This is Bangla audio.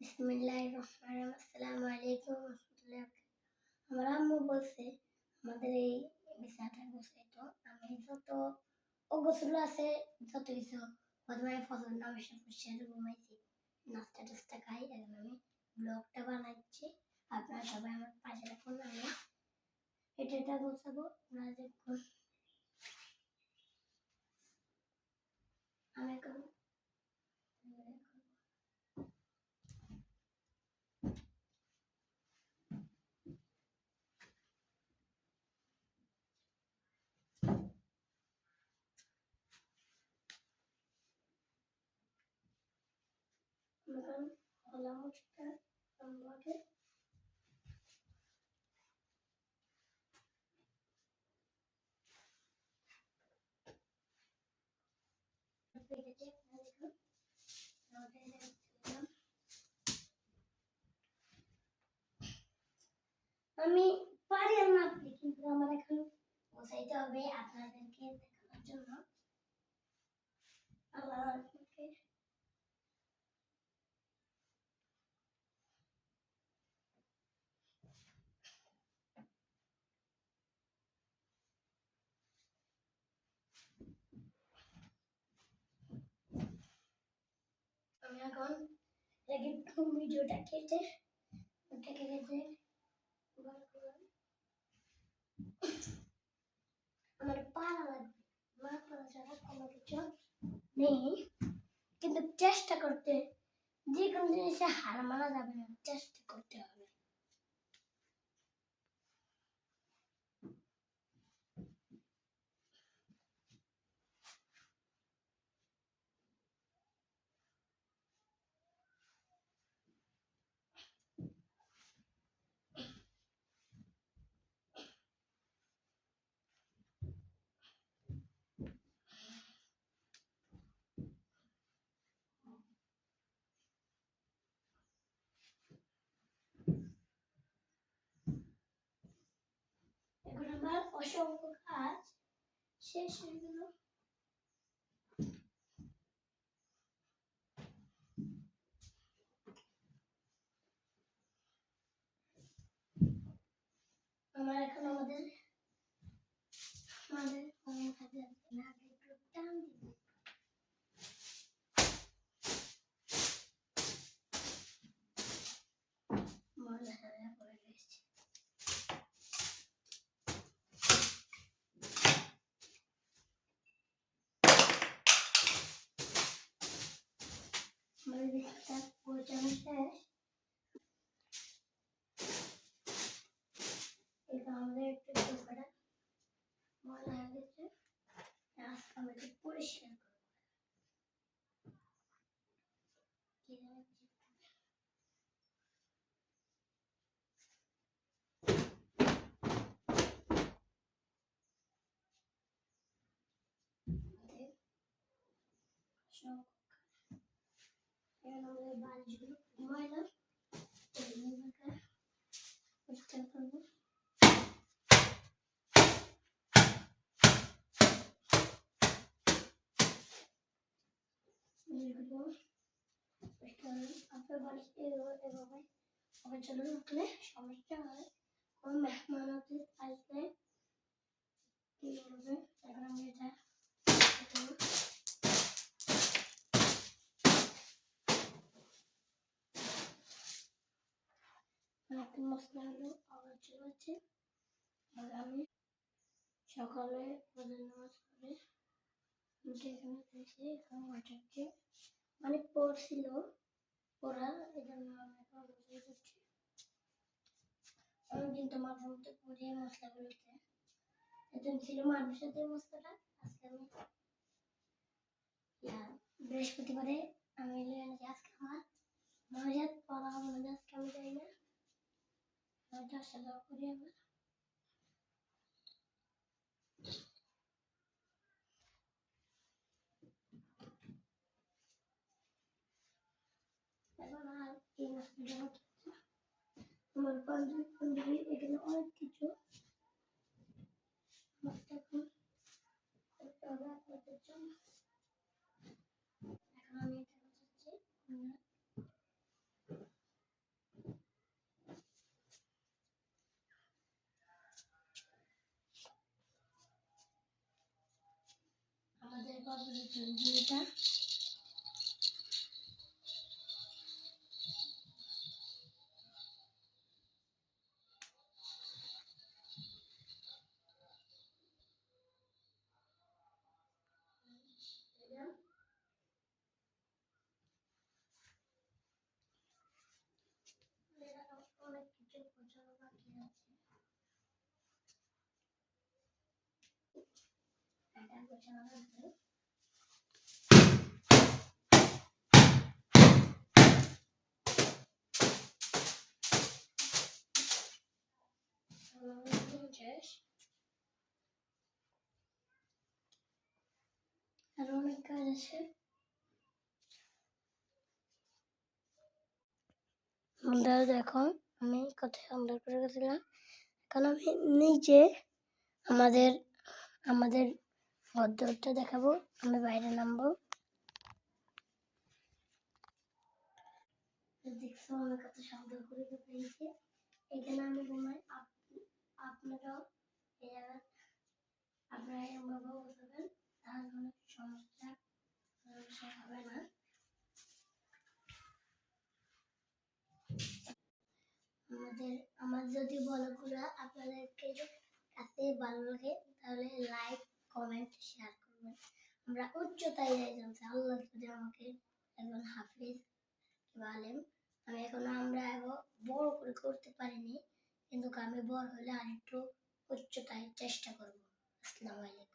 বিসমিল্লাহির রহমানির রহিম। আসসালামু আলাইকুম ওয়া রাহমাতুল্লাহি। আমার আম্মু বলছে আমাদের এই বিছানাটা গোছাইতো। আমি যত অগোছালো আছে যত কিছু প্রথমে ফজর নামাজ শেষে ঘুমাইছি, নাস্তা টাস্তা খাই, এখন আমি ব্লগটা বানাচ্ছি। আপনারা সবাই আমার পাশে থাকুন। আমি এটা গোছাবো, আপনারা দেখুন। আমি এখন খোলা মুছটা আমাকে পেরেছে। দেখুন আমি পারি আর না পারি, কিন্তু আমার এখন গোছাইতে হবে আপনাদেরকে দেখানোর জন্য। আল্লাহ আপনাকে আমি এখন একটু ভিডিওটা কেটে ওটাকে কেটে আমার পারা লাগবে, না পারা ছাড়া কোনো কিছু নেই। কিন্তু চেষ্টা করতে, যে কোনো জিনিসে হার মানা যাবে না, চেষ্টা করতে হবে। এখন আমার অসংখ্য কাজ শেষ হয়ে গেল। আমার এখন আমাদের আমাদের কাজে না একটু টান দিবে। ময়লা টয়লা পড়ে গেছে। আমাদের বিছানাটা গোছানো শেষ। এটা আমাদের একটু চৌকাটা ময়লা হয়ে গেছে, আজকে আমরা একটু পরিষ্কার করবো। আমাদের বালিশগুলো ময়লা, এগুলোকে পরিষ্কার করবো। আপনার বালিশটা এভাবে অগোছালো রাখলে সমস্যা হয়। কোনো মেহমান আসলে কি করবে, এখন আমি এটা একটা মশলা হলো অগোছালো আছে। আমি সকালে ফজর নামাজ পড়ে উঠে এখানে এসে এখন ওটাকে মানে পড়ছিল পড়া, এই জন্য আমি এখন গোছাই করছি। আমি কিন্তু মাঝে মধ্যে পড়ি মশলাগুলোতে, একজন ছিল মানুষের যে মশলাটা, আজকে আমি বৃহস্পতিবারে আমি এনেছি। আজকে আমার মহাজাত পড়া হবে, আজকে আমি যাই না, দশটা দর করি আমার। এখন আর এই মশলাটা আমার পাঞ্জাবি এখানে অনেক কিছু মশলা এখন করতে হবে আপনাদের জন্য। এখন আমি এটা গোছাচ্ছি। এটা অনেক কিছু বোঝানো বাকি আছে। এটা বোঝানো লাগবে। আরো অনেক কাজ আছে। বন্ধুরা দেখো আমি কোথায় সুন্দর করে গেছিলাম। এখন আমি নিজে আমাদের আমাদের ঘরটা দেখাবো। আমি বাইরে নামবো। দেখছো আমি কত সুন্দর করে পেয়েছি। এখানে আমি ঘুমাই। আপনারাও এই জায়গায় আপনারা এরকমভাবে বসবেন, তাহলে কোনো সমস্যা হবে না। আমার যদি ব্লগগুলো আপনাদেরকে কাছে ভালো লাগে তাহলে লাইক কমেন্ট শেয়ার করবেন। আমরা উচ্চতায় যাই জানছি আল্লাহ যদি আমাকে একজন হাফিজ বা আলেম আমি এখনো আমরা বড় করে করতে পারিনি, কিন্তু আমি বড় হলে আরেকটু উচ্চতায় চেষ্টা করব। আসসালামু আলাইকুম।